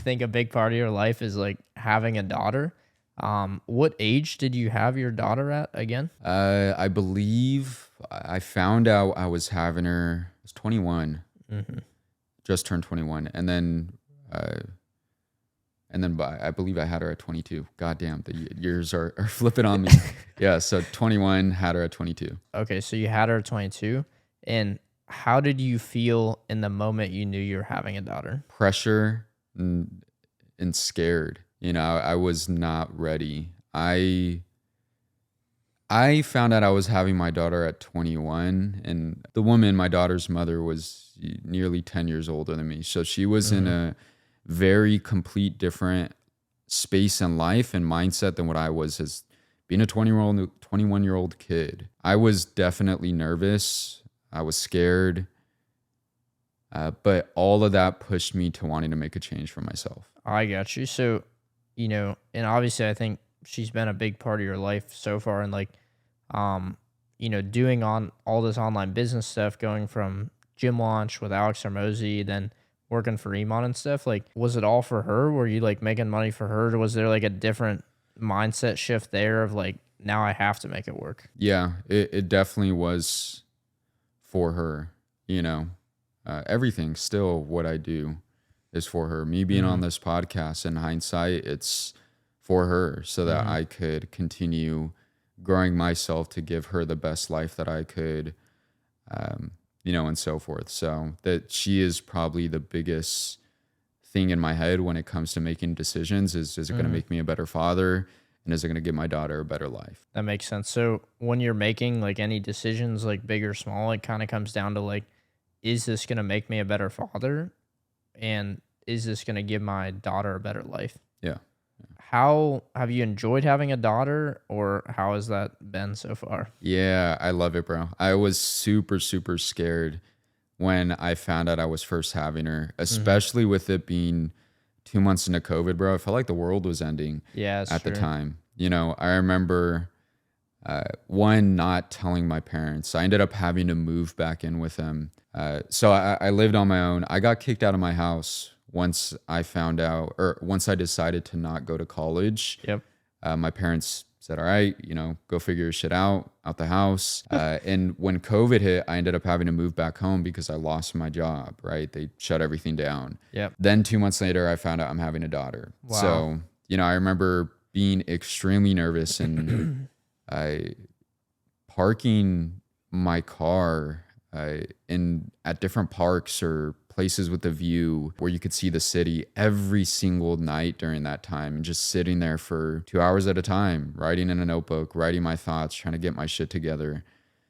think a big part of your life is like having a daughter. What age did you have your daughter at again? I believe I found out I was having her. I was 21, Hmm. just turned 21, uh, and then I believe I had her at 22. God damn, the years are flipping on me. Yeah, so 21, had her at 22. Okay, so you had her at 22, and how did you feel in the moment you knew you were having a daughter? Pressure and scared. You know, I was not ready. I found out I was having my daughter at 21, and the woman, my daughter's mother, was nearly 10 years older than me. So she was in Hmm. a very complete different space in life and mindset than what I was as being a 21-year-old kid. I was definitely nervous. I was scared. But all of that pushed me to wanting to make a change for myself. I got you. So, and obviously I think she's been a big part of your life so far, and like, um, doing on all this online business stuff, going from gym launch with Alex Hermosi, then working for Iman and stuff. Like, was it all for her? Were you like making money for her? Or was there like a different mindset shift there of like, now I have to make it work? Yeah, it definitely was for her. You know, everything still what I do is for her. Me being on Hmm. this podcast, in hindsight, it's for her so that Hmm. I could continue growing myself to give her the best life that I could, and so forth. So that she is probably the biggest thing in my head when it comes to making decisions is it going to Hmm. make me a better father, and is it going to give my daughter a better life? That makes sense. So when you're making like any decisions, like big or small, it kind of comes down to like, is this going to make me a better father? And is this going to give my daughter a better life? Yeah. How have you enjoyed having a daughter, or how has that been so far? Yeah, I love it, bro. I was super, super scared when I found out I was first having her, Hmm. especially with it being 2 months into COVID, bro. I felt like the world was ending Yeah, it's at the true. time. You know, I remember one, not telling my parents. I ended up having to move back in with them. So I lived on my own. I got kicked out of my house once I found out, or once I decided to not go to college. Yep. My parents said, all right, go figure your shit out the house. And when COVID hit, I ended up having to move back home because I lost my job, right? They shut everything down. Yep. Then 2 months later, I found out I'm having a daughter. Wow. So, I remember being extremely nervous and I parking my car in at different parks or places with a view where you could see the city every single night during that time, and just sitting there for 2 hours at a time, writing in a notebook, writing my thoughts, trying to get my shit together.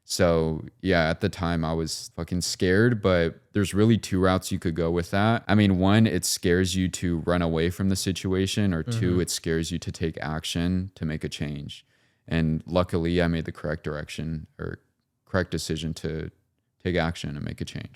So yeah, at the time I was fucking scared, but there's really two routes you could go with that. I mean, one, it scares you to run away from the situation, or two, Hmm. it scares you to take action to make a change. And luckily I made the correct decision to take action and make a change.